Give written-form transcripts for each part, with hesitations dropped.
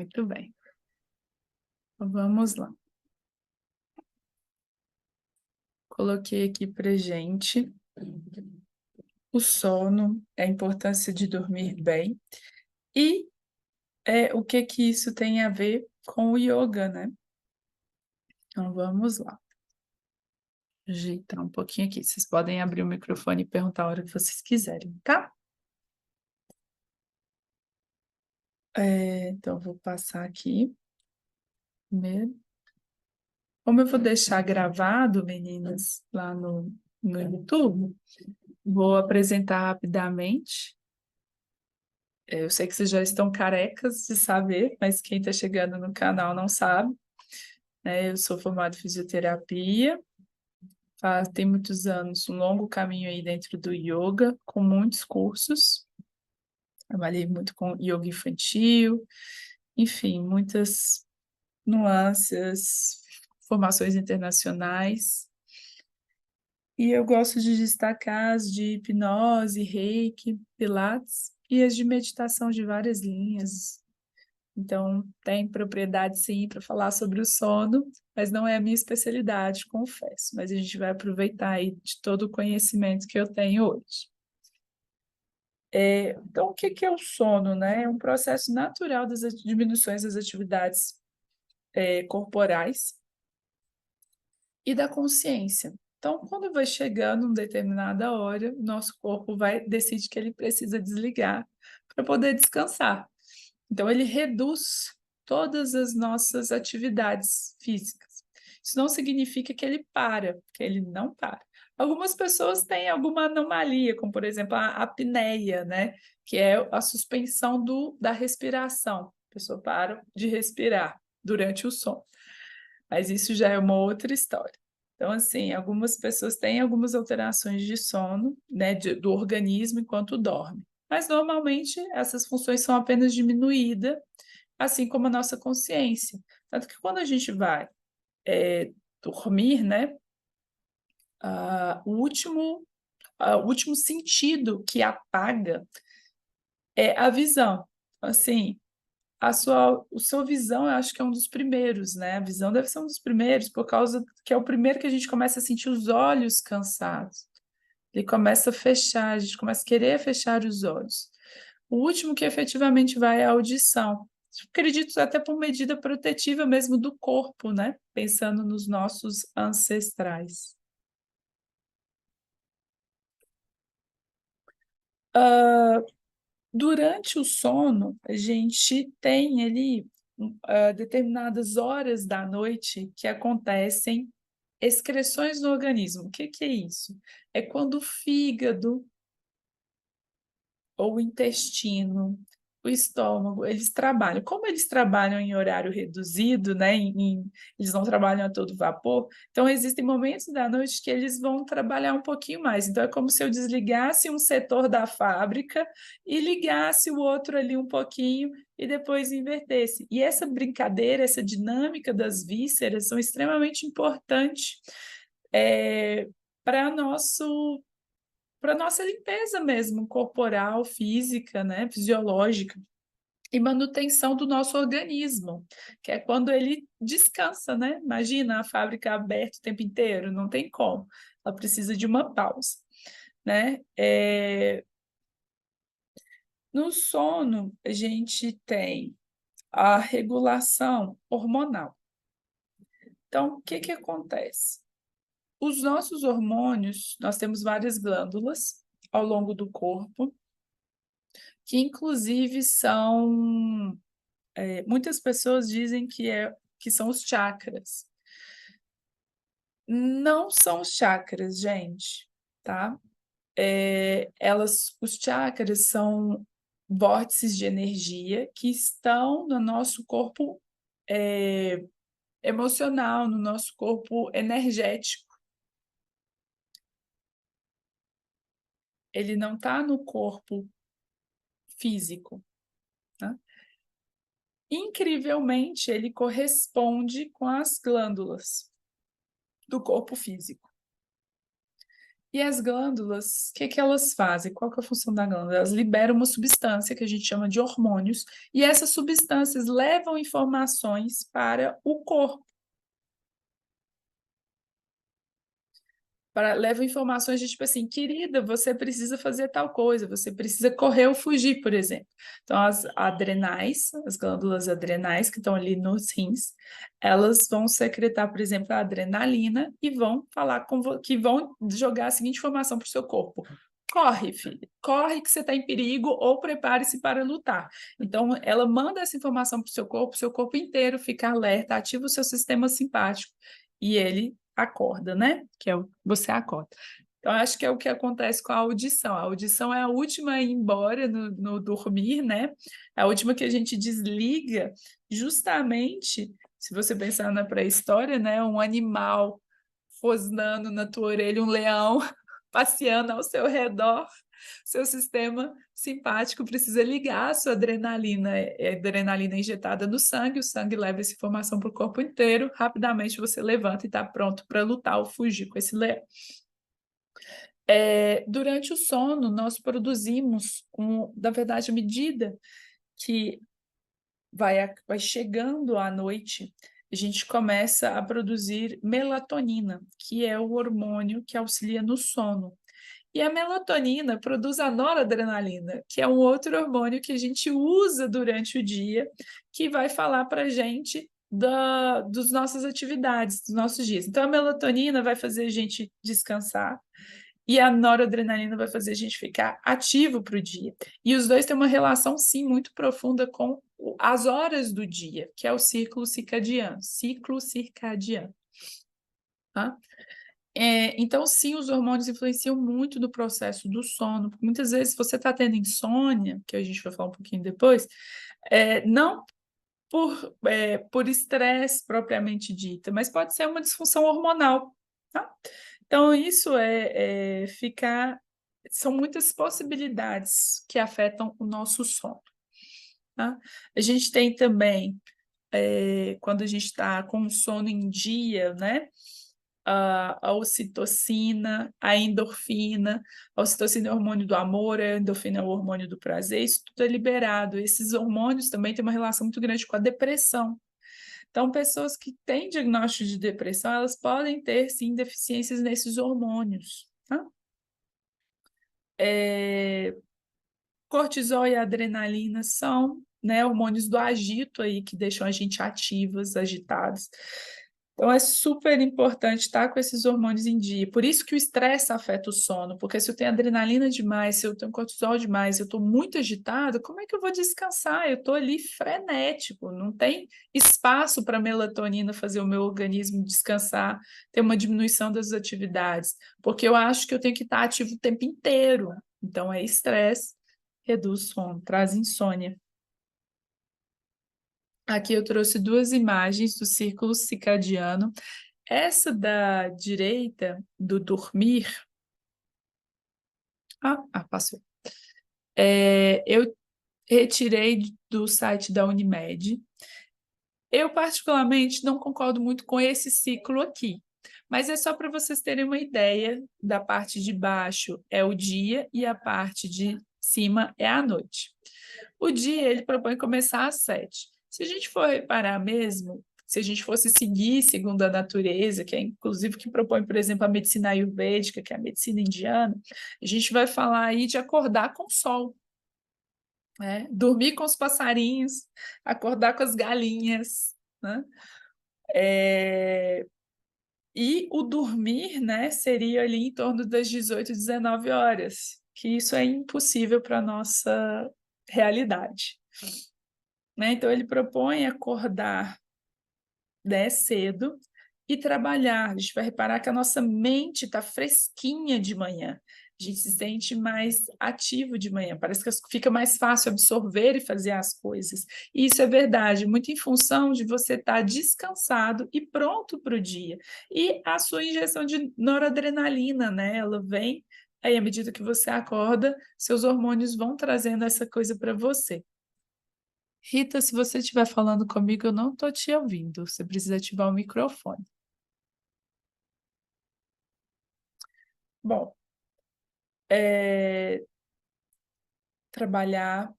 Muito bem. Vamos lá. Coloquei aqui para gente o sono, a importância de dormir bem e o que que isso tem a ver com o yoga, né? Então vamos lá. Ajeitar um pouquinho aqui. Vocês podem abrir o microfone e perguntar a hora que vocês quiserem, tá? Então vou passar aqui. Primeiro. Como eu vou deixar gravado, meninas, lá no YouTube, vou apresentar rapidamente. Eu sei que vocês já estão carecas de saber, mas quem está chegando no canal não sabe, né? Eu sou formada em fisioterapia, tem muitos anos, um longo caminho aí dentro do yoga, com muitos cursos. Trabalhei muito com yoga infantil, enfim, muitas nuances, formações internacionais. E eu gosto de destacar as de hipnose, reiki, pilates e as de meditação de várias linhas. Então, tem propriedade sim para falar sobre o sono, mas não é a minha especialidade, confesso. Mas a gente vai aproveitar aí de todo o conhecimento que eu tenho hoje. Então, o que é o sono, né? É um processo natural das diminuições das atividades corporais e da consciência. Então, quando vai chegando uma determinada hora, o nosso corpo decide que ele precisa desligar para poder descansar. Então, ele reduz todas as nossas atividades físicas. Isso não significa que ele para, que ele não para. Algumas pessoas têm alguma anomalia, como, por exemplo, a apneia, né? Que é a suspensão da respiração. A pessoa para de respirar durante o sono. Mas isso já é uma outra história. Então, assim, algumas pessoas têm algumas alterações de sono, né, do organismo enquanto dorme. Mas, normalmente, essas funções são apenas diminuídas, assim como a nossa consciência. Tanto que quando a gente vai dormir, né, o último sentido que apaga é a visão. Assim, o sua visão, eu acho que é um dos primeiros, né? A visão deve ser um dos primeiros, por causa que é o primeiro que a gente começa a sentir os olhos cansados. Ele começa a fechar, a gente começa a querer fechar os olhos. O último que efetivamente vai é a audição. Acredito até por medida protetiva mesmo do corpo, né? Pensando nos nossos ancestrais. Durante o sono, a gente tem ali determinadas horas da noite que acontecem excreções no organismo. O que que é isso? É quando o fígado ou o intestino, o estômago, eles trabalham. Como eles trabalham em horário reduzido, né? Eles não trabalham a todo vapor, então existem momentos da noite que eles vão trabalhar um pouquinho mais. Então é como se eu desligasse um setor da fábrica e ligasse o outro ali um pouquinho e depois invertesse. E essa brincadeira, essa dinâmica das vísceras são extremamente importantes para nosso para nossa limpeza mesmo, corporal, física, né, fisiológica, e manutenção do nosso organismo, que é quando ele descansa, né? Imagina a fábrica aberta o tempo inteiro, não tem como. Ela precisa de uma pausa, né? No sono, a gente tem a regulação hormonal. Então, o que que acontece? Os nossos hormônios, nós temos várias glândulas ao longo do corpo, que inclusive são, muitas pessoas dizem que são os chakras. Não são os chakras, gente, tá? Os chakras são vórtices de energia que estão no nosso corpo emocional, no nosso corpo energético. Ele não está no corpo físico, né? Incrivelmente, ele corresponde com as glândulas do corpo físico. E as glândulas, o que que elas fazem? Qual que é a função da glândula? Elas liberam uma substância que a gente chama de hormônios, e essas substâncias levam informações para o corpo. Leva informações de tipo assim, querida, você precisa fazer tal coisa, você precisa correr ou fugir, por exemplo. Então, as adrenais, as glândulas adrenais que estão ali nos rins, elas vão secretar, por exemplo, a adrenalina e vão falar que vão jogar a seguinte informação para o seu corpo. Corre, filho, corre que você está em perigo ou prepare-se para lutar. Então, ela manda essa informação para o seu corpo inteiro fica alerta, ativa o seu sistema simpático e ele acorda, né? Que é o você acorda. Então, acho que é o que acontece com a audição. A audição é a última a ir embora no dormir, né? É a última que a gente desliga, justamente, se você pensar na pré-história, né? Um animal rosnando na tua orelha, um leão passeando ao seu redor, seu sistema simpático precisa ligar a sua adrenalina, é adrenalina injetada no sangue, o sangue leva essa informação para o corpo inteiro, rapidamente você levanta e está pronto para lutar ou fugir com esse leão. Durante o sono, nós produzimos, na verdade, à medida que vai chegando à noite, a gente começa a produzir melatonina, que é o hormônio que auxilia no sono. E a melatonina produz a noradrenalina, que é um outro hormônio que a gente usa durante o dia, que vai falar para a gente das nossas atividades, dos nossos dias. Então, a melatonina vai fazer a gente descansar e a noradrenalina vai fazer a gente ficar ativo para o dia. E os dois têm uma relação, sim, muito profunda com as horas do dia, que é o ciclo circadiano. Ciclo circadiano. Tá? Então, sim, os hormônios influenciam muito no processo do sono. Muitas vezes você está tendo insônia, que a gente vai falar um pouquinho depois, não por estresse propriamente dita, mas pode ser uma disfunção hormonal. Tá? Então, isso são muitas possibilidades que afetam o nosso sono. Tá? A gente tem também, quando a gente está com o sono em dia, né? A ocitocina, a endorfina. A ocitocina é o hormônio do amor, a endorfina é o hormônio do prazer, isso tudo é liberado. Esses hormônios também têm uma relação muito grande com a depressão. Então, pessoas que têm diagnóstico de depressão, elas podem ter, sim, deficiências nesses hormônios. Tá? Cortisol e adrenalina são, né, hormônios do agito aí que deixam a gente ativas, agitados. Então é super importante estar com esses hormônios em dia. Por isso que o estresse afeta o sono, porque se eu tenho adrenalina demais, se eu tenho cortisol demais, eu estou muito agitado, como é que eu vou descansar? Eu estou ali frenético, não tem espaço para a melatonina fazer o meu organismo descansar, ter uma diminuição das atividades, porque eu acho que eu tenho que estar ativo o tempo inteiro. Então é estresse, reduz sono, traz insônia. Aqui eu trouxe duas imagens do círculo circadiano. Essa da direita, do dormir. Passou. Eu retirei do site da Unimed. Eu, particularmente, não concordo muito com esse ciclo aqui, mas é só para vocês terem uma ideia. Da parte de baixo é o dia e a parte de cima é a noite. O dia ele propõe começar às 7. Se a gente for reparar mesmo, se a gente fosse seguir segundo a natureza, que é inclusive que propõe, por exemplo, a medicina ayurvédica, que é a medicina indiana, a gente vai falar aí de acordar com o sol, né? Dormir com os passarinhos, acordar com as galinhas, né? E o dormir, né, seria ali em torno das 18, 19 horas, que isso é impossível para a nossa realidade. Né? Então, ele propõe acordar, né, cedo e trabalhar. A gente vai reparar que a nossa mente está fresquinha de manhã. A gente se sente mais ativo de manhã, parece que fica mais fácil absorver e fazer as coisas. E isso é verdade, muito em função de você estar descansado e pronto para o dia. E a sua injeção de noradrenalina, né? Ela vem, aí à medida que você acorda, seus hormônios vão trazendo essa coisa para você. Rita, se você estiver falando comigo, eu não estou te ouvindo. Você precisa ativar o microfone. Bom, trabalhar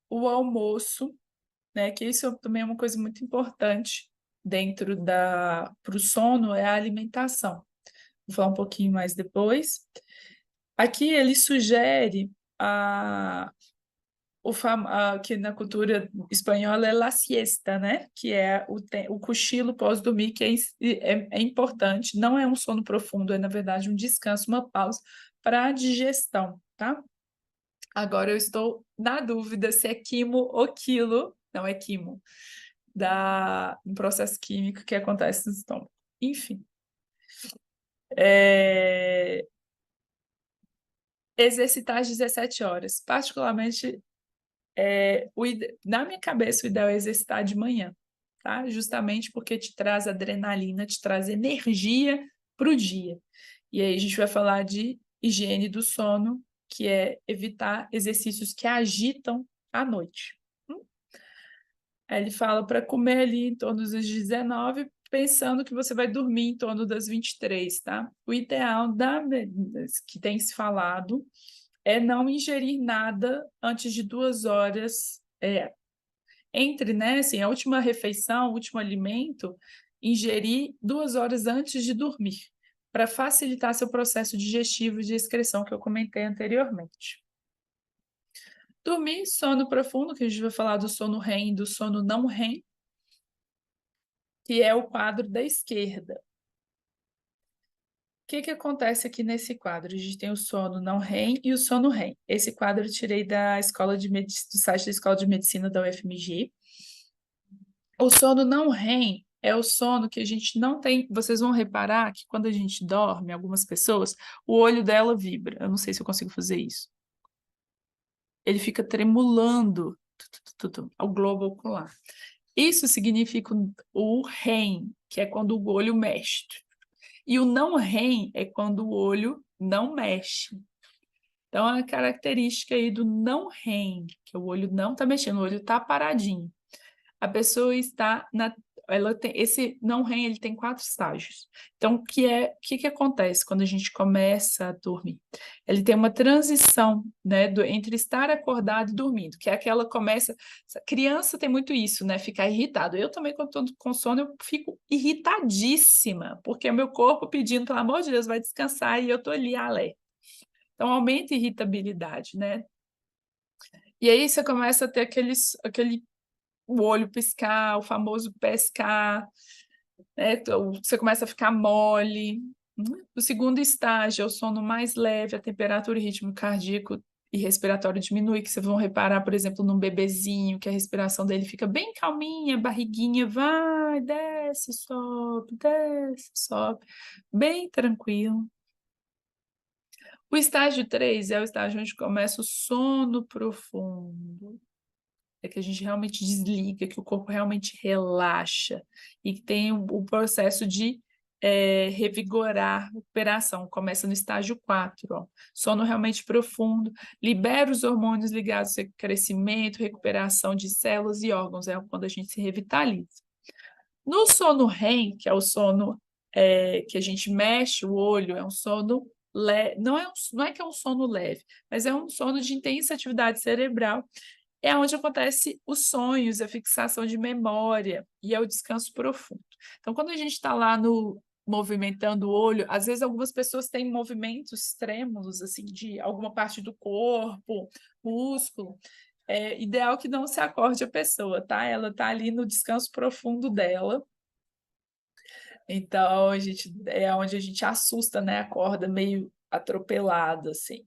o almoço, né? Que isso também é uma coisa muito importante dentro para o sono, é a alimentação. Vou falar um pouquinho mais depois. Aqui ele sugere que na cultura espanhola é la siesta, né? Que é o cochilo pós-dormir, que é importante. Não é um sono profundo, é, na verdade, um descanso, uma pausa para a digestão, tá? Agora eu estou na dúvida se é quimo ou quilo, não é quimo, um processo químico que acontece no estômago. Enfim, é, exercitar às 17 horas. Particularmente, na minha cabeça, o ideal é exercitar de manhã, tá? Justamente porque te traz adrenalina, te traz energia para o dia. E aí a gente vai falar de higiene do sono, que é evitar exercícios que agitam à noite. Aí ele fala para comer ali em torno dos 19, pensando que você vai dormir em torno das 23, tá? O ideal que tem se falado é não ingerir nada antes de 2 horas, entre, né, assim, a última refeição, o último alimento, ingerir 2 horas antes de dormir, para facilitar seu processo digestivo de excreção que eu comentei anteriormente. Dormir, sono profundo, que a gente vai falar do sono REM e do sono não REM, que é o quadro da esquerda. O que acontece aqui nesse quadro? A gente tem o sono não REM e o sono REM. Esse quadro eu tirei da escola de do site da Escola de Medicina da UFMG. O sono não REM é o sono que a gente não tem. Vocês vão reparar que quando a gente dorme, algumas pessoas, o olho dela vibra. Eu não sei se eu consigo fazer isso. Ele fica tremulando ao globo ocular. Isso significa o REM, que é quando o olho mexe. E o não REM é quando o olho não mexe. Então, a característica aí do não REM, que o olho não está mexendo, o olho está paradinho. A pessoa está ela tem esse não REM, ele tem 4 estágios. Então, o que acontece quando a gente começa a dormir? Ele tem uma transição, né, entre estar acordado e dormindo, que é aquela começa. Criança tem muito isso, né? Ficar irritado. Eu também, quando estou com sono, eu fico irritadíssima, porque é meu corpo pedindo, pelo amor de Deus, vai descansar e eu estou ali, alerta. Então, aumenta a irritabilidade, né? E aí você começa a ter aquele o olho piscar, o famoso pescar, né? Então, você começa a ficar mole. O segundo estágio é o sono mais leve, a temperatura e ritmo cardíaco e respiratório diminui, que vocês vão reparar, por exemplo, num bebezinho, que a respiração dele fica bem calminha, a barriguinha vai, desce, sobe, bem tranquilo. O estágio 3 é o estágio onde começa o sono profundo. É que a gente realmente desliga, que o corpo realmente relaxa e que tem o processo de revigorar a recuperação. Começa no estágio 4, ó. Sono realmente profundo, libera os hormônios ligados ao crescimento, recuperação de células e órgãos, é quando a gente se revitaliza. No sono REM, que é o sono que a gente mexe o olho, é um sono leve, não é que é um sono leve, mas é um sono de intensa atividade cerebral, é onde acontece os sonhos, a fixação de memória e é o descanso profundo. Então, quando a gente está lá no movimentando o olho, às vezes algumas pessoas têm movimentos trêmulos, assim, de alguma parte do corpo, músculo. É ideal que não se acorde a pessoa, tá? Ela está ali no descanso profundo dela. Então, é onde a gente assusta, né? Acorda meio atropelado, assim.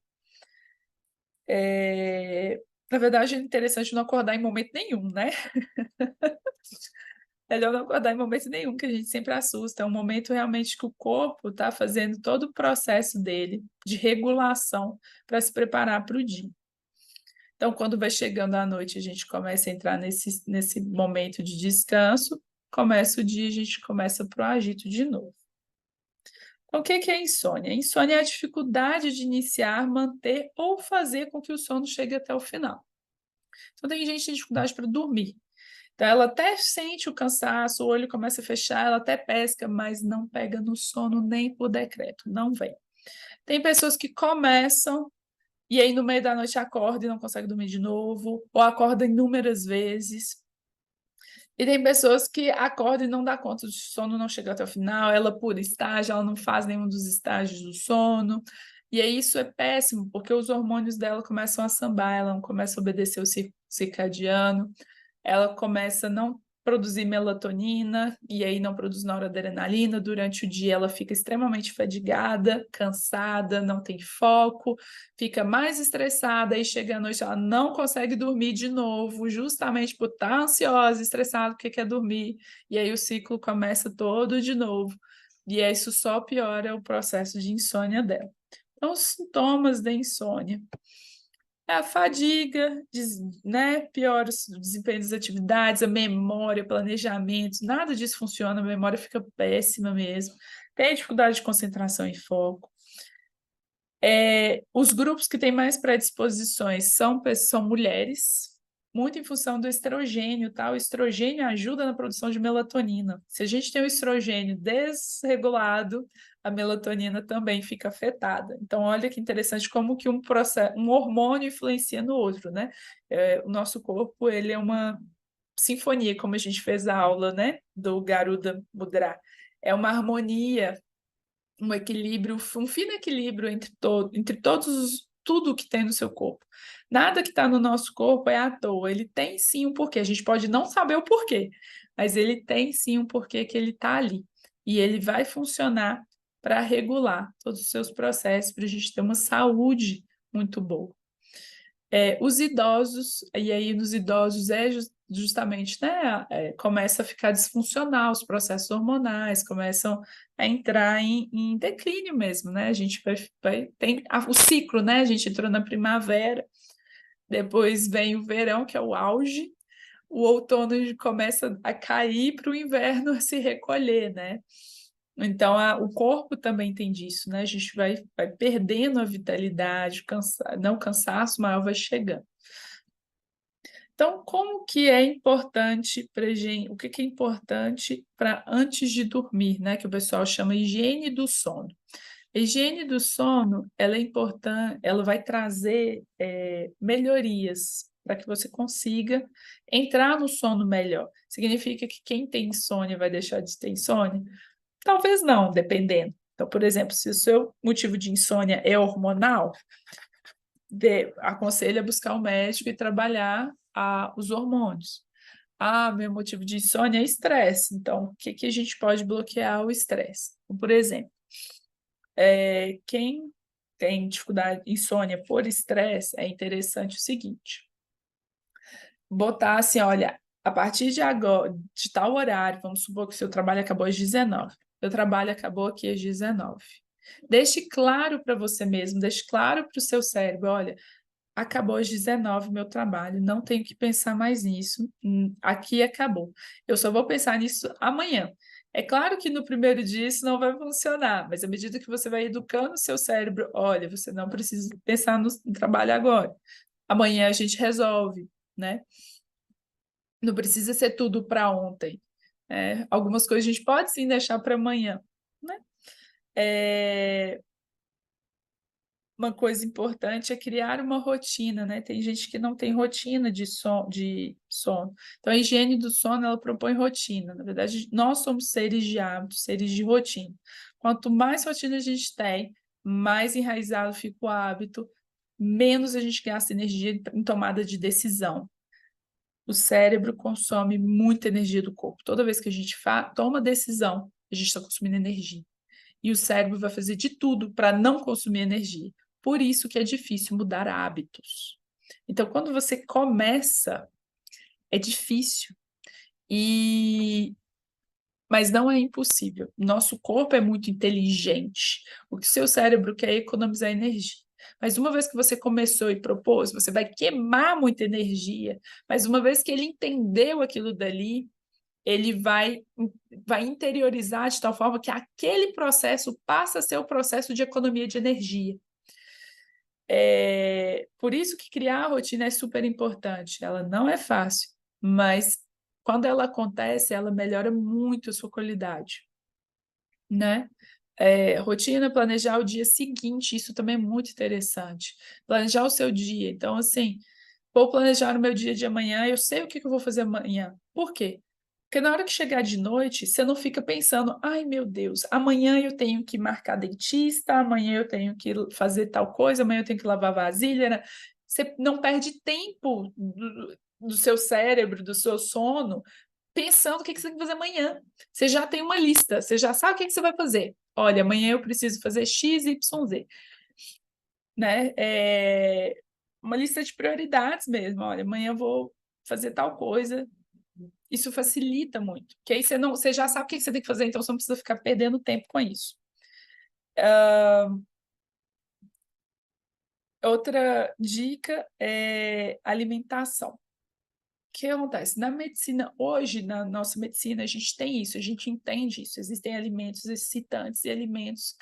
Na verdade, é interessante não acordar em momento nenhum, né? Melhor não acordar em momento nenhum, que a gente sempre assusta. É um momento realmente que o corpo está fazendo todo o processo dele de regulação para se preparar para o dia. Então, quando vai chegando à noite, a gente começa a entrar nesse momento de descanso, começa o dia, a gente começa para o agito de novo. Então, o que é insônia? Insônia é a dificuldade de iniciar, manter ou fazer com que o sono chegue até o final. Então, tem gente que tem dificuldade para dormir. Então, ela até sente o cansaço, o olho começa a fechar, ela até pesca, mas não pega no sono nem por decreto, não vem. Tem pessoas que começam e aí no meio da noite acorda e não consegue dormir de novo, ou acorda inúmeras vezes. E tem pessoas que acordam e não dá conta, o sono não chega até o final, ela pula estágio, ela não faz nenhum dos estágios do sono. E aí isso é péssimo, porque os hormônios dela começam a sambar, ela não começa a obedecer o circadiano, ela começa a não produzir melatonina e aí não produz noradrenalina. Durante o dia ela fica extremamente fadigada, cansada, não tem foco, fica mais estressada e chega à noite ela não consegue dormir de novo, justamente por estar ansiosa, estressada, porque quer dormir. E aí o ciclo começa todo de novo. E isso só piora o processo de insônia dela. Então, os sintomas da insônia é a fadiga, né? Piora o desempenho das atividades, a memória, planejamento, nada disso funciona, a memória fica péssima mesmo. Tem dificuldade de concentração e foco. Os grupos que têm mais predisposições são mulheres, muito em função do estrogênio, tá? O estrogênio ajuda na produção de melatonina. Se a gente tem o estrogênio desregulado, a melatonina também fica afetada. Então, olha que interessante como que um hormônio influencia no outro, né? O nosso corpo, ele é uma sinfonia, como a gente fez a aula, né? Do Garuda Mudra. É uma harmonia, um equilíbrio, um fino equilíbrio entre tudo que tem no seu corpo. Nada que está no nosso corpo é à toa. Ele tem sim um porquê. A gente pode não saber o porquê, mas ele tem sim um porquê que ele está ali. E ele vai funcionar para regular todos os seus processos, para a gente ter uma saúde muito boa. Os idosos, e aí nos idosos justamente, né, começa a ficar disfuncional os processos hormonais, começam a entrar em declínio mesmo, né? A gente tem o ciclo, né? A gente entrou na primavera, depois vem o verão, que é o auge, o outono começa a cair para o inverno se recolher, né? Então, o corpo também tem disso, né? A gente vai perdendo a vitalidade, não cansaço maior vai chegando. Então, como que é importante para gente, o que que é importante para antes de dormir, né? Que o pessoal chama higiene do sono. A higiene do sono, ela é importante, ela vai trazer melhorias para que você consiga entrar no sono melhor. Significa que quem tem insônia vai deixar de ter insônia? Talvez não, dependendo. Então, por exemplo, se o seu motivo de insônia é hormonal, aconselha buscar um médico e trabalhar os hormônios. Meu motivo de insônia é estresse. Então, o que a gente pode bloquear o estresse? Por exemplo, quem tem dificuldade de insônia por estresse, é interessante o seguinte: botar assim, olha, a partir de agora, de tal horário, vamos supor que o seu trabalho acabou às 19, meu trabalho acabou aqui às 19. Deixe claro para você mesmo, deixe claro para o seu cérebro, olha, acabou às 19 meu trabalho, não tenho que pensar mais nisso, aqui acabou. Eu só vou pensar nisso amanhã. É claro que no primeiro dia isso não vai funcionar, mas à medida que você vai educando o seu cérebro, olha, você não precisa pensar no trabalho agora. Amanhã a gente resolve, né? Não precisa ser tudo para ontem. Algumas coisas a gente pode sim deixar para amanhã, né? Uma coisa importante é criar uma rotina, né? Tem gente que não tem rotina de sono. Então, a higiene do sono, ela propõe rotina. Na verdade, nós somos seres de hábitos, seres de rotina. Quanto mais rotina a gente tem, mais enraizado fica o hábito, menos a gente gasta energia em tomada de decisão. O cérebro consome muita energia do corpo. Toda vez que a gente toma decisão, a gente está consumindo energia. E o cérebro vai fazer de tudo para não consumir energia. Por isso que é difícil mudar hábitos. Então, quando você começa, é difícil. Mas não é impossível. Nosso corpo é muito inteligente. O que o seu cérebro quer é economizar energia. Mas uma vez que você começou e propôs, você vai queimar muita energia. Mas uma vez que ele entendeu aquilo dali, ele vai interiorizar de tal forma que aquele processo passa a ser o processo de economia de energia. Por isso que criar a rotina é super importante. Ela não é fácil, mas quando ela acontece, ela melhora muito a sua qualidade, né? Rotina, planejar o dia seguinte, isso também é muito interessante. Planejar o seu dia. Então, assim, vou planejar o meu dia de amanhã, eu sei o que que eu vou fazer amanhã. Por quê? Porque na hora que chegar de noite, você não fica pensando, ai meu Deus, amanhã eu tenho que marcar dentista, amanhã eu tenho que fazer tal coisa, amanhã eu tenho que lavar vasilha, né? Você não perde tempo do seu cérebro, do seu sono, pensando o que que você tem que fazer amanhã. Você já tem uma lista, você já sabe o que que você vai fazer. Olha, amanhã eu preciso fazer X, Y, Z, né? Uma lista de prioridades mesmo. Olha, amanhã eu vou fazer tal coisa. Isso facilita muito, porque aí você já sabe o que você tem que fazer, então você não precisa ficar perdendo tempo com isso. Outra dica é alimentação. O que acontece? Na medicina, hoje, na nossa medicina, a gente tem isso, a gente entende isso. Existem alimentos excitantes e alimentos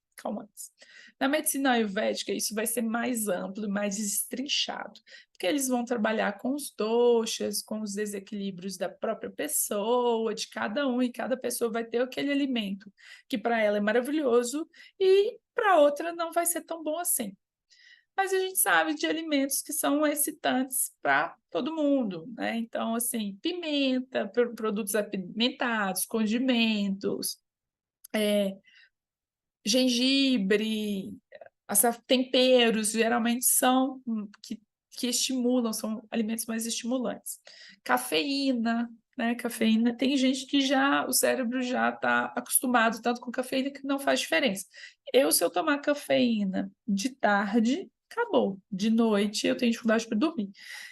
calmantes. Na medicina ayurvédica, isso vai ser mais amplo, mais destrinchado, porque eles vão trabalhar com os doshas, com os desequilíbrios da própria pessoa, de cada um, e cada pessoa vai ter aquele alimento que para ela é maravilhoso e para outra não vai ser tão bom assim. Mas a gente sabe de alimentos que são excitantes para todo mundo, né? Então, assim, pimenta, produtos apimentados, condimentos, gengibre, temperos, geralmente são que estimulam, são alimentos mais estimulantes. Cafeína, né? Cafeína, tem gente que o cérebro já está acostumado tanto com cafeína que não faz diferença. Se eu tomar cafeína de tarde, acabou. De noite eu tenho dificuldade para dormir.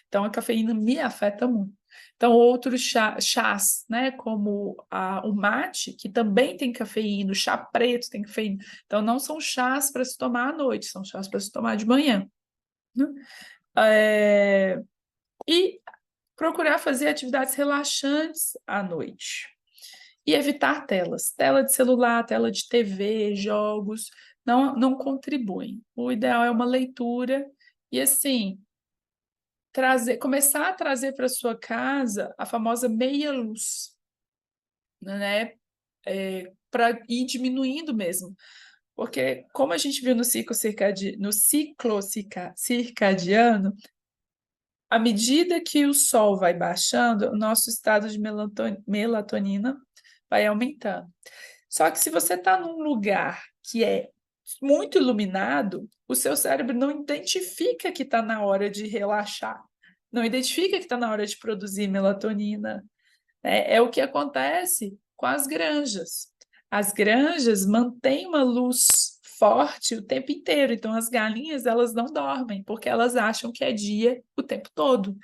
Então a cafeína me afeta muito. Então, outros chás, né, como o mate, que também tem cafeína, o chá preto tem cafeína. Então, não são chás para se tomar à noite, são chás para se tomar de manhã, né? E procurar fazer atividades relaxantes à noite. E evitar telas. Tela de celular, tela de TV, jogos, não contribuem. O ideal é uma leitura e, assim, começar a trazer para sua casa a famosa meia-luz, né? Para ir diminuindo mesmo. Porque, como a gente viu no ciclo circadiano, à medida que o sol vai baixando, o nosso estado de melatonina vai aumentando. Só que se você está num lugar que é muito iluminado, o seu cérebro não identifica que está na hora de relaxar, não identifica que está na hora de produzir melatonina. É o que acontece com as granjas. As granjas mantêm uma luz forte o tempo inteiro, então as galinhas elas não dormem, porque elas acham que é dia o tempo todo.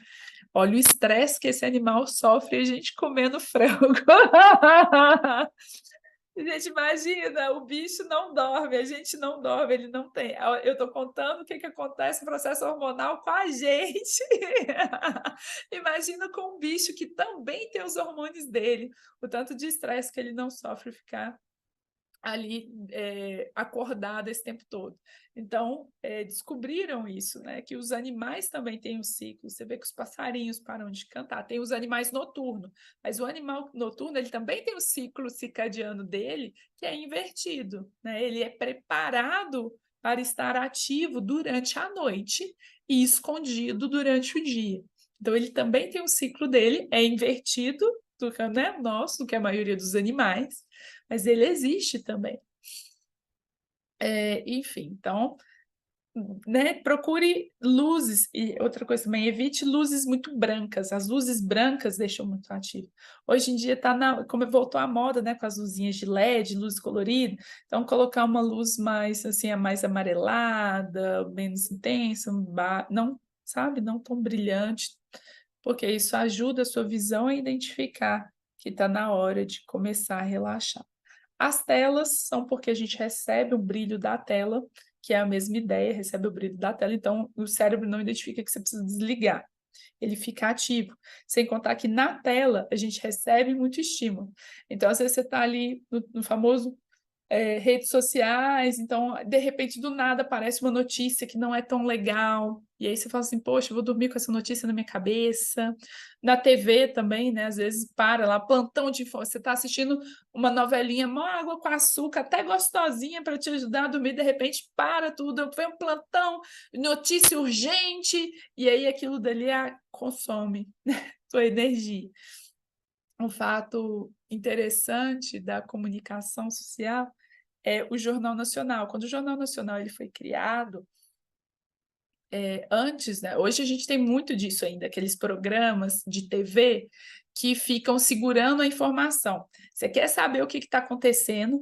Olha o estresse que esse animal sofre a gente comendo frango. Gente, imagina, o bicho não dorme, a gente não dorme, ele não tem. Eu estou contando o que acontece no processo hormonal com a gente. Imagina com um bicho que também tem os hormônios dele, o tanto de estresse que ele não sofre ficar ali acordado esse tempo todo. Então, descobriram isso, né? Que os animais também têm um ciclo. Você vê que os passarinhos param de cantar. Tem os animais noturnos, mas o animal noturno ele também tem o ciclo circadiano dele, que é invertido, né? Ele é preparado para estar ativo durante a noite e escondido durante o dia. Então, ele também tem um ciclo dele, é invertido do que, né, nosso, do que a maioria dos animais, mas ele existe também. Enfim, então, né, procure luzes, e outra coisa também, evite luzes muito brancas, as luzes brancas deixam muito ativo. Hoje em dia como voltou à moda, né, com as luzinhas de LED, luz colorida, então colocar uma luz mais, assim, mais amarelada, menos intensa, não, sabe, não tão brilhante, porque isso ajuda a sua visão a identificar que está na hora de começar a relaxar. As telas são porque a gente recebe o brilho da tela, que é a mesma ideia, recebe o brilho da tela, então o cérebro não identifica que você precisa desligar, ele fica ativo. Sem contar que na tela a gente recebe muito estímulo. Então, às vezes você está ali no famoso redes sociais, então, de repente, do nada aparece uma notícia que não é tão legal, e aí você fala assim, poxa, eu vou dormir com essa notícia na minha cabeça. Na TV também, né? Às vezes para lá, plantão de informação. Você está assistindo uma novelinha, uma água com açúcar, até gostosinha para te ajudar a dormir, de repente para tudo, vem um plantão, notícia urgente, e aí aquilo dali consome sua energia. Um fato interessante da comunicação social é o Jornal Nacional. Quando o Jornal Nacional ele foi criado, antes, né? Hoje a gente tem muito disso ainda, aqueles programas de TV que ficam segurando a informação. Você quer saber o que está acontecendo,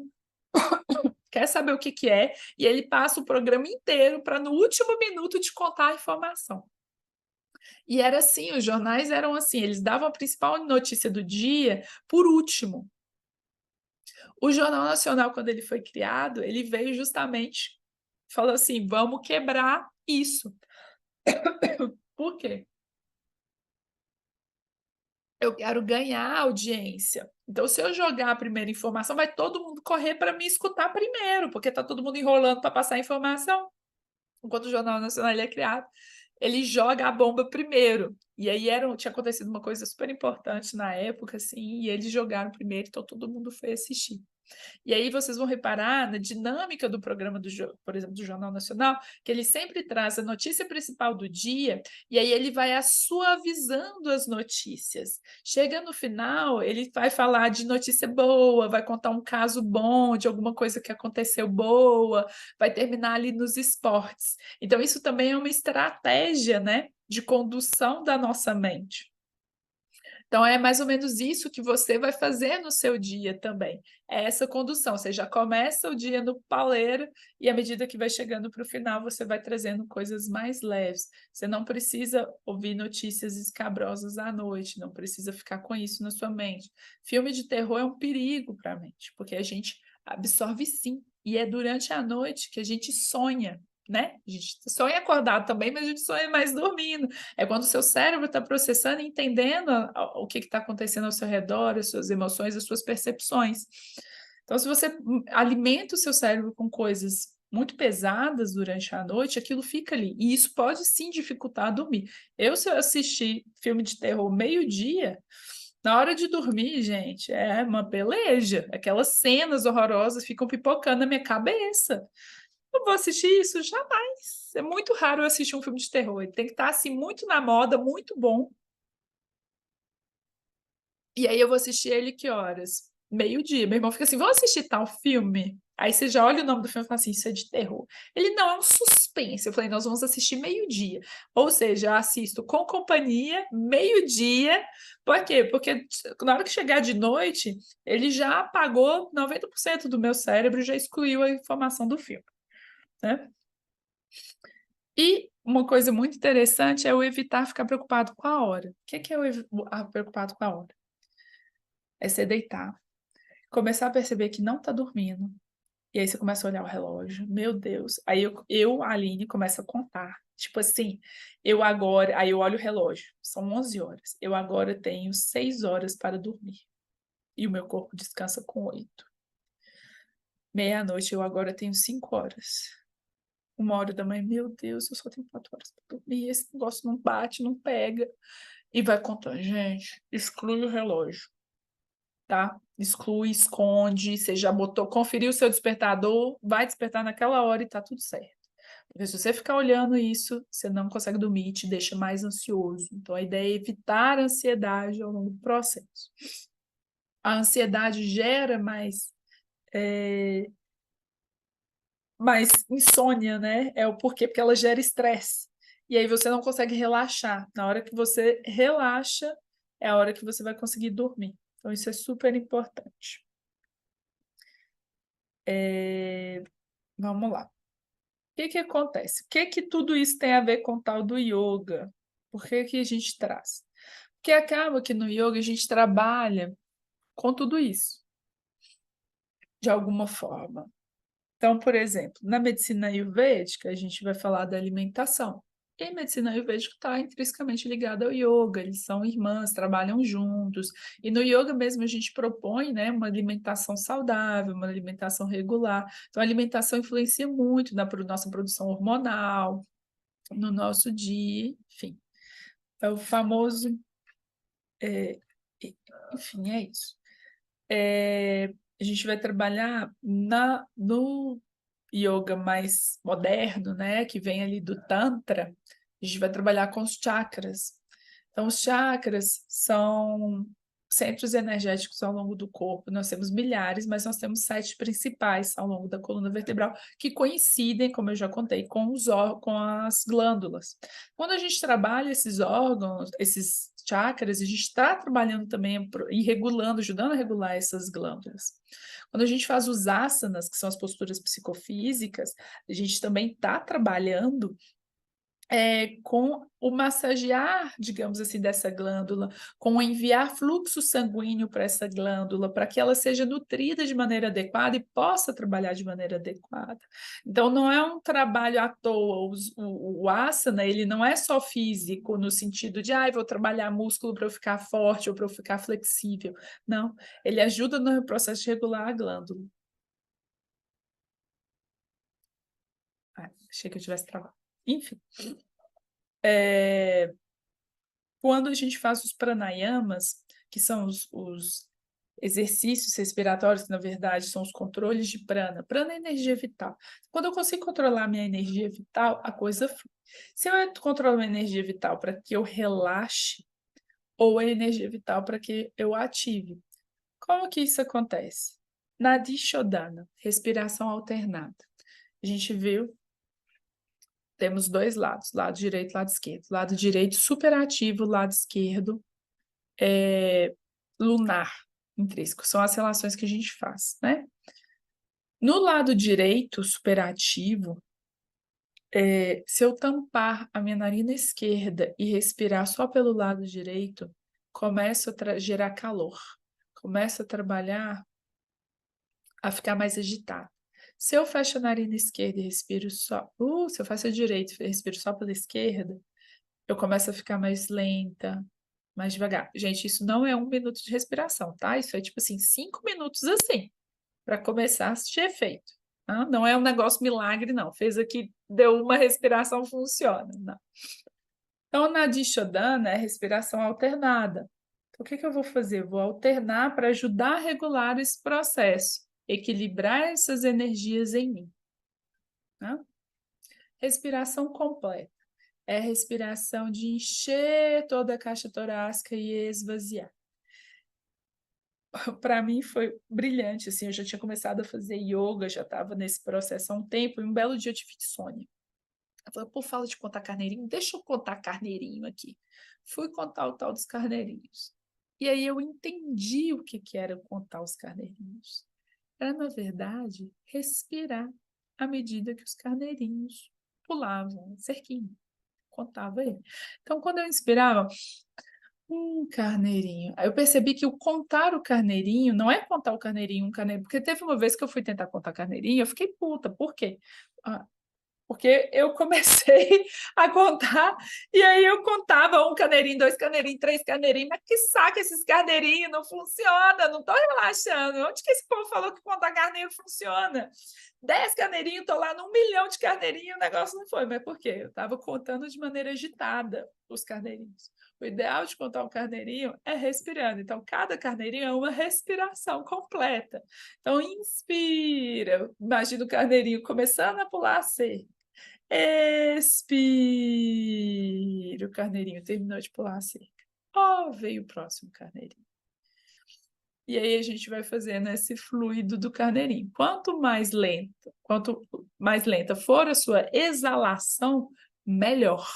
quer saber o que é, e ele passa o programa inteiro para no último minuto te contar a informação. E era assim, os jornais eram assim, eles davam a principal notícia do dia por último. O Jornal Nacional, quando ele foi criado, ele veio justamente, falou assim, vamos quebrar isso. Por quê? Eu quero ganhar audiência. Então, se eu jogar a primeira informação, vai todo mundo correr para me escutar primeiro, porque está todo mundo enrolando para passar a informação. Enquanto o Jornal Nacional ele é criado, ele joga a bomba primeiro. E aí tinha acontecido uma coisa super importante na época, assim, e eles jogaram primeiro, então todo mundo foi assistir. E aí vocês vão reparar na dinâmica do programa, por exemplo, do Jornal Nacional, que ele sempre traz a notícia principal do dia, e aí ele vai suavizando as notícias. Chega no final, ele vai falar de notícia boa, vai contar um caso bom, de alguma coisa que aconteceu boa, vai terminar ali nos esportes. Então, isso também é uma estratégia, né, de condução da nossa mente. Então, é mais ou menos isso que você vai fazer no seu dia também. É essa condução. Você já começa o dia no pauleiro e, à medida que vai chegando para o final, você vai trazendo coisas mais leves. Você não precisa ouvir notícias escabrosas à noite, não precisa ficar com isso na sua mente. Filme de terror é um perigo para a mente, porque a gente absorve sim. E é durante a noite que a gente sonha, né? A gente sonha acordado também, mas a gente sonha mais dormindo. É quando o seu cérebro está processando e entendendo o que está acontecendo ao seu redor, as suas emoções, as suas percepções. Então, se você alimenta o seu cérebro com coisas muito pesadas durante a noite, aquilo fica ali. E isso pode sim dificultar dormir. Se eu assistir filme de terror meio-dia, na hora de dormir, gente, é uma peleja. Aquelas cenas horrorosas ficam pipocando na minha cabeça. Eu vou assistir isso? Jamais. É muito raro eu assistir um filme de terror. Ele tem que estar assim muito na moda, muito bom. E aí eu vou assistir ele que horas? Meio-dia. Meu irmão fica assim: vamos assistir tal filme? Aí você já olha o nome do filme e fala assim: isso é de terror. Ele não é um suspense. Eu falei: nós vamos assistir meio-dia. Ou seja, eu assisto com companhia, meio-dia. Por quê? Porque na hora que chegar de noite, ele já apagou 90% do meu cérebro, já excluiu a informação do filme, né? E uma coisa muito interessante é o evitar ficar preocupado com a hora. O que é preocupado com a hora? É você deitar, começar a perceber que não está dormindo. E aí você começa a olhar o relógio. Meu Deus. Aí Aline, começo a contar. Tipo assim, aí eu olho o relógio. São 11 horas. Eu agora tenho 6 horas para dormir. E o meu corpo descansa com 8. Meia-noite, eu agora tenho 5 horas. 1 hora da manhã, meu Deus, eu só tenho 4 horas para dormir. Esse negócio não bate, não pega. E vai contando, gente, exclui o relógio, tá? Exclui, esconde, você já botou, conferiu o seu despertador, vai despertar naquela hora e tá tudo certo. Porque se você ficar olhando isso, você não consegue dormir e te deixa mais ansioso. Então, a ideia é evitar a ansiedade ao longo do processo. A ansiedade gera mais insônia, né? É o porquê, porque ela gera estresse. E aí você não consegue relaxar. Na hora que você relaxa, é a hora que você vai conseguir dormir. Então, isso é super importante. Vamos lá. O que acontece? O que tudo isso tem a ver com o tal do yoga? Por que a gente traz? Porque acaba que no yoga a gente trabalha com tudo isso, de alguma forma. Então, por exemplo, na medicina ayurvédica, a gente vai falar da alimentação. e medicina ayurvédica está intrinsecamente ligada ao yoga, eles são irmãs, trabalham juntos, e no yoga mesmo a gente propõe, né, uma alimentação saudável, uma alimentação regular, então a alimentação influencia muito na nossa produção hormonal, no nosso dia, enfim, é o famoso, é, enfim, é isso. A gente vai trabalhar no yoga mais moderno, né, que vem ali do Tantra, a gente vai trabalhar com os chakras. Então, os chakras são centros energéticos ao longo do corpo. Nós temos milhares, mas nós temos 7 principais ao longo da coluna vertebral, que coincidem, como eu já contei, com as glândulas. Quando a gente trabalha esses órgãos, esses chakras, a gente está trabalhando também e regulando, ajudando a regular essas glândulas. Quando a gente faz os asanas, que são as posturas psicofísicas, a gente também está trabalhando com o massagear, digamos assim, dessa glândula, com o enviar fluxo sanguíneo para essa glândula, para que ela seja nutrida de maneira adequada e possa trabalhar de maneira adequada. Então, não é um trabalho à toa. O asana, ele não é só físico, no sentido de, vou trabalhar músculo para eu ficar forte ou para eu ficar flexível. Não, ele ajuda no processo de regular a glândula. Achei que eu tivesse travado. Enfim. Quando a gente faz os pranayamas, que são os exercícios respiratórios, que na verdade são os controles de prana. Prana é energia vital. Quando eu consigo controlar a minha energia vital, a coisa flui. Se eu controlo a energia vital para que eu relaxe, ou a energia vital para que eu ative. Como que isso acontece? Nadi Shodhana, respiração alternada. A gente viu, temos dois lados, lado direito e lado esquerdo. Lado direito superativo, lado esquerdo lunar, intrínseco. São as relações que a gente faz, né? No lado direito superativo, se eu tampar a minha narina esquerda e respirar só pelo lado direito, começo a gerar calor. Começo a trabalhar, a ficar mais agitado. Se eu fecho a narina esquerda e respiro só, se eu faço a direita e respiro só pela esquerda, eu começo a ficar mais lenta, mais devagar. Gente, isso não é 1 minuto de respiração, tá? Isso é tipo assim, 5 minutos assim, para começar a assistir efeito. Tá? Não é um negócio milagre, não. Fez aqui, deu uma respiração, funciona. Não. Então, na Dishodhana é respiração alternada. Então, o que eu vou fazer? Eu vou alternar para ajudar a regular esse processo, equilibrar essas energias em mim. Tá? Respiração completa. É a respiração de encher toda a caixa torácica e esvaziar. Para mim foi brilhante, assim, eu já tinha começado a fazer yoga, já estava nesse processo há um tempo, e um belo dia eu tive insônia. Eu falei, pô, fala de contar carneirinho, deixa eu contar carneirinho aqui. Fui contar o tal dos carneirinhos. E aí eu entendi o que era contar os carneirinhos. Era, na verdade, respirar à medida que os carneirinhos pulavam, cerquinho. Contava ele. Então, quando eu inspirava, carneirinho. Aí eu percebi que o contar o carneirinho não é contar o carneirinho, um carneirinho, porque teve uma vez que eu fui tentar contar carneirinho, eu fiquei puta. Por quê? Porque eu comecei a contar, e aí eu contava 1 carneirinho, 2 carneirinhos, 3 carneirinhos, mas que saco esses carneirinhos, não funciona, não estou relaxando. Onde que esse povo falou que contar carneirinho funciona? 10 carneirinhos, estou lá num milhão de carneirinhos, o negócio não foi. Mas por quê? Eu estava contando de maneira agitada os carneirinhos. O ideal de contar um carneirinho é respirando. Então, cada carneirinho é uma respiração completa. Então, inspira. Imagina o carneirinho começando a pular a cerca. Expira. O carneirinho terminou de pular a cerca. Veio o próximo carneirinho. E aí a gente vai fazendo esse fluido do carneirinho. Quanto mais lenta for a sua exalação, melhor.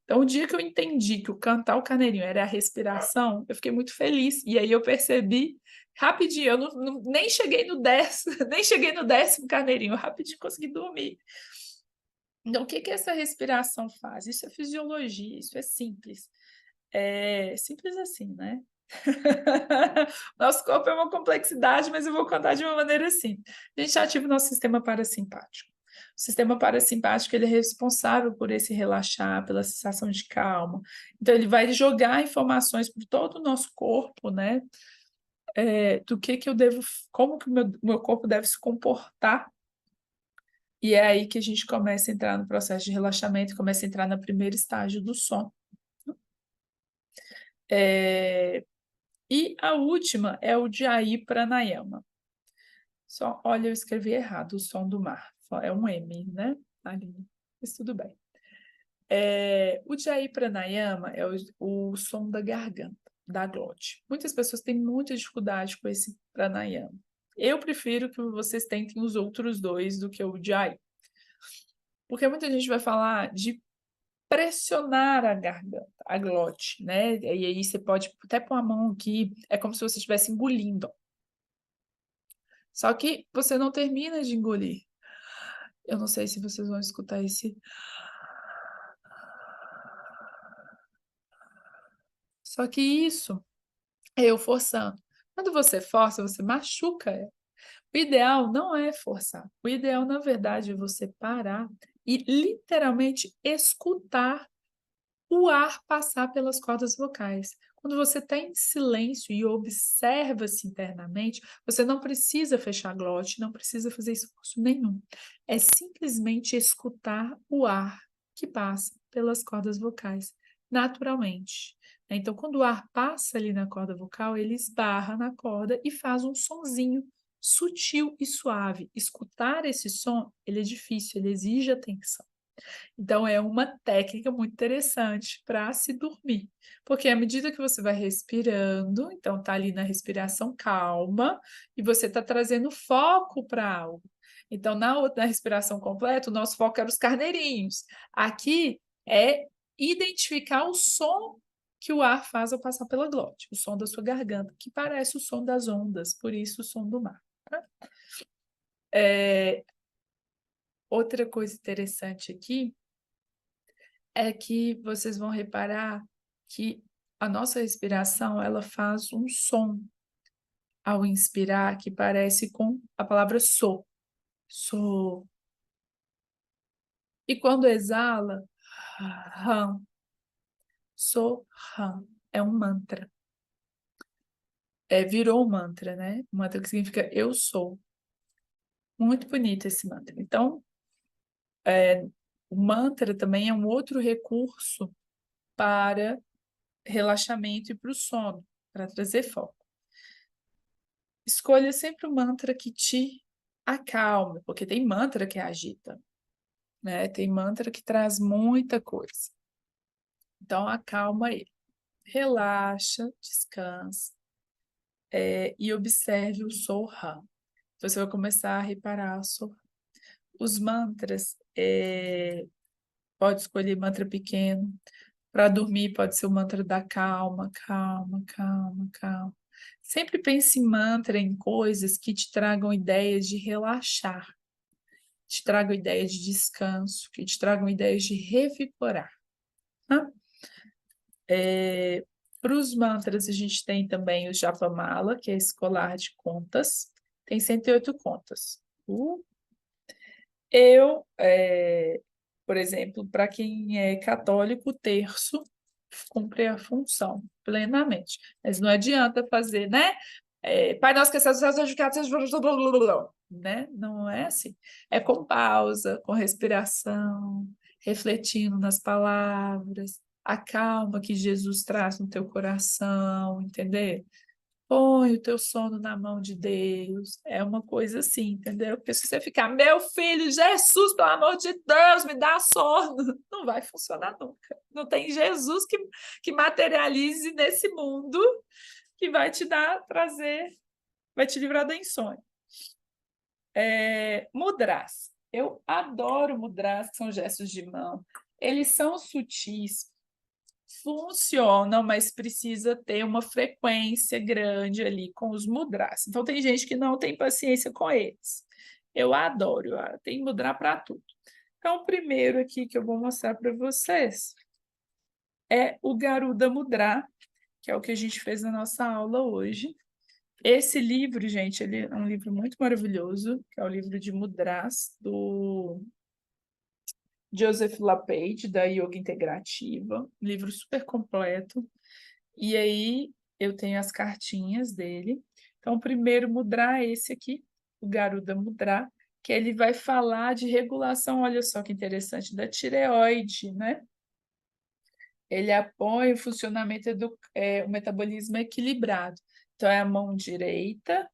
Então, o dia que eu entendi que o cantar o carneirinho era a respiração, eu fiquei muito feliz. E aí eu percebi rapidinho, eu nem cheguei no 10, nem cheguei no 10º carneirinho, eu rapidinho consegui dormir. Então, o que essa respiração faz? Isso é fisiologia, isso é simples. É simples assim, né? Nosso corpo é uma complexidade, mas eu vou contar de uma maneira assim. A gente ativa o nosso sistema parasimpático. O sistema parasimpático ele é responsável por esse relaxar, pela sensação de calma. Então, ele vai jogar informações por todo o nosso corpo, né? Do que eu devo, como que o meu corpo deve se comportar. E é aí que a gente começa a entrar no processo de relaxamento, começa a entrar no primeiro estágio do sono. E a última é o Jai Pranayama. Só, olha, eu escrevi errado, o som do mar. É um M, né? Ali, mas tudo bem. O Jai Pranayama é o som da garganta, da glote. Muitas pessoas têm muita dificuldade com esse pranayama. Eu prefiro que vocês tentem os outros dois do que o Jai. Porque muita gente vai falar de pressionar a garganta, a glote, né? E aí você pode até pôr a mão aqui, é como se você estivesse engolindo. Só que você não termina de engolir. Eu não sei se vocês vão escutar esse. Só que isso é eu forçando. Quando você força, você machuca ela. O ideal não é forçar. O ideal, na verdade, é você parar e literalmente escutar o ar passar pelas cordas vocais. Quando você está em silêncio e observa-se internamente, você não precisa fechar a glote, não precisa fazer esforço nenhum. É simplesmente escutar o ar que passa pelas cordas vocais, naturalmente. Então, quando o ar passa ali na corda vocal, ele esbarra na corda e faz um sonzinho sutil e suave. Escutar esse som, ele é difícil, ele exige atenção. Então, é uma técnica muito interessante para se dormir, porque à medida que você vai respirando, então tá ali na respiração calma, e você está trazendo foco para algo. Então, na respiração completa, o nosso foco era os carneirinhos. Aqui é identificar o som que o ar faz ao passar pela glote, o som da sua garganta, que parece o som das ondas, por isso o som do mar. Tá? Outra coisa interessante aqui é que vocês vão reparar que a nossa respiração ela faz um som ao inspirar que parece com a palavra so, so. E quando exala, ram, so, ram, é um mantra. Virou um mantra, né? Um mantra que significa eu sou. Muito bonito esse mantra. Então, o mantra também é um outro recurso para relaxamento e para o sono, para trazer foco. Escolha sempre o mantra que te acalme, porque tem mantra que agita, né? Tem mantra que traz muita coisa. Então, acalma ele. Relaxa, descansa, e observe o Soham. Você vai começar a reparar o Soham. Os mantras, pode escolher mantra pequeno. Para dormir, pode ser o mantra da calma, calma, calma, calma. Sempre pense em mantra, em coisas que te tragam ideias de relaxar, te tragam ideias de descanso, que te tragam ideias de revigorar. Tá? Para os mantras, a gente tem também o Japamala, que é esse colar de contas. Tem 108 contas. Eu, por exemplo, para quem é católico, o terço cumpre a função plenamente. Mas não adianta fazer, né? Pai nosso que estás nos céus, né? Não é assim. É com pausa, com respiração, refletindo nas palavras, a calma que Jesus traz no teu coração, entendeu? Põe o teu sono na mão de Deus. É uma coisa assim, entendeu? Porque se você ficar, meu filho, Jesus, pelo amor de Deus, me dá sono, não vai funcionar nunca. Não tem Jesus que materialize nesse mundo que vai te trazer, vai te livrar da insônia. Mudras. Eu adoro mudras, que são gestos de mão. Eles são sutis, funcionam, mas precisa ter uma frequência grande ali com os mudras. Então, tem gente que não tem paciência com eles. Eu adoro, tem mudra para tudo. Então, o primeiro aqui que eu vou mostrar para vocês é o Garuda Mudra, que é o que a gente fez na nossa aula hoje. Esse livro, gente, ele é um livro muito maravilhoso, que é o livro de mudras do Joseph LePage, da Yoga Integrativa, livro super completo. E aí eu tenho as cartinhas dele. Então, o primeiro mudra é esse aqui, o Garuda Mudra, que ele vai falar de regulação, olha só que interessante, da tireoide, né? Ele apoia o funcionamento o metabolismo equilibrado. Então, é a mão direita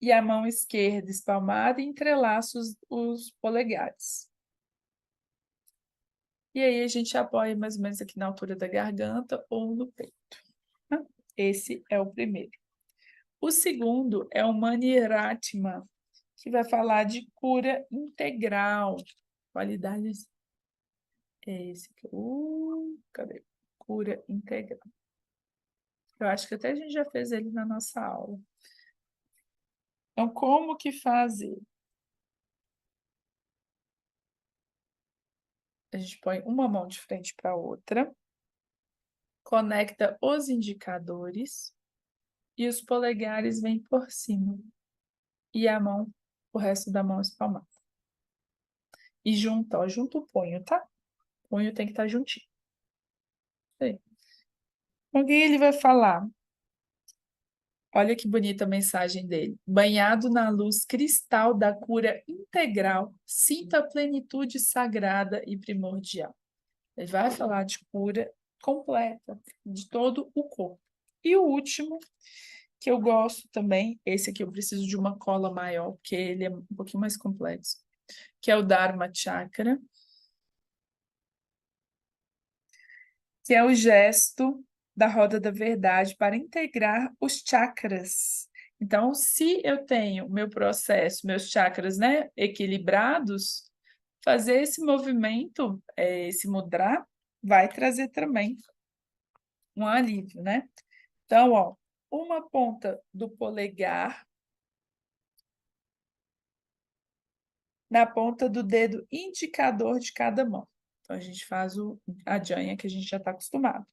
e a mão esquerda espalmada e entrelaça os polegares. E aí a gente apoia mais ou menos aqui na altura da garganta ou no peito. Tá? Esse é o primeiro. O segundo é o Maniratma, que vai falar de cura integral. Qualidades. É esse aqui. Cadê? Cura integral. Eu acho que até a gente já fez ele na nossa aula. Então, como que fazer? A gente põe uma mão de frente para a outra, conecta os indicadores e os polegares vêm por cima. E a mão, o resto da mão espalmada. E junta, ó, junta o punho, tá? O punho tem que estar juntinho. Aí. Com quem ele vai falar? Olha que bonita a mensagem dele. Banhado na luz cristal da cura integral, sinta a plenitude sagrada e primordial. Ele vai falar de cura completa, de todo o corpo. E o último, que eu gosto também, esse aqui eu preciso de uma cola maior, porque ele é um pouquinho mais complexo, que é o Dharma Chakra, que é o gesto da roda da verdade para integrar os chakras. Então, se eu tenho meu processo, meus chakras, né, equilibrados, fazer esse movimento, esse mudra, vai trazer também um alívio, né? Então, ó, uma ponta do polegar na ponta do dedo indicador de cada mão. Então, a gente faz a janha que a gente já está acostumado.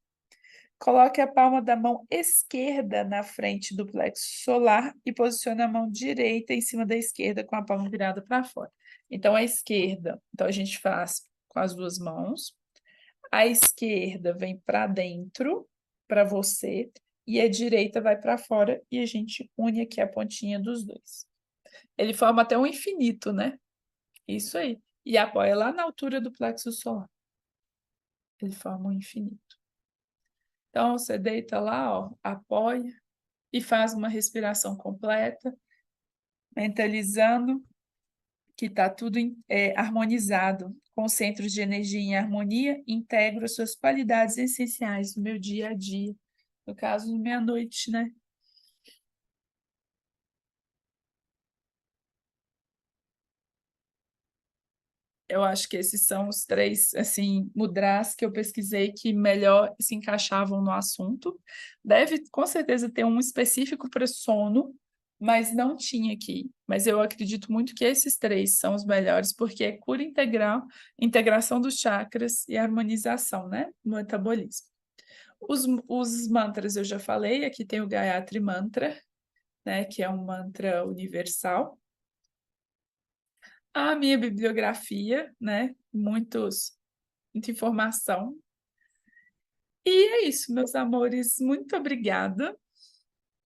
Coloque a palma da mão esquerda na frente do plexo solar e posicione a mão direita em cima da esquerda com a palma virada para fora. Então, a esquerda, então a gente faz com as duas mãos. A esquerda vem para dentro, para você, e a direita vai para fora e a gente une aqui a pontinha dos dois. Ele forma até um infinito, né? Isso aí. E apoia lá na altura do plexo solar. Ele forma um infinito. Então, você deita lá, ó, apoia e faz uma respiração completa, mentalizando que está tudo harmonizado, com centros de energia em harmonia, integro as suas qualidades essenciais no meu dia a dia. No caso, no meia-noite, né? Eu acho que esses são os três, assim, mudras que eu pesquisei que melhor se encaixavam no assunto. Deve, com certeza, ter um específico para sono, mas não tinha aqui. Mas eu acredito muito que esses três são os melhores, porque é cura integral, integração dos chakras e harmonização, né, no metabolismo. Os mantras eu já falei, aqui tem o Gayatri Mantra, né, que é um mantra universal. A minha bibliografia, né, muita informação. E é isso, meus amores. Muito obrigada.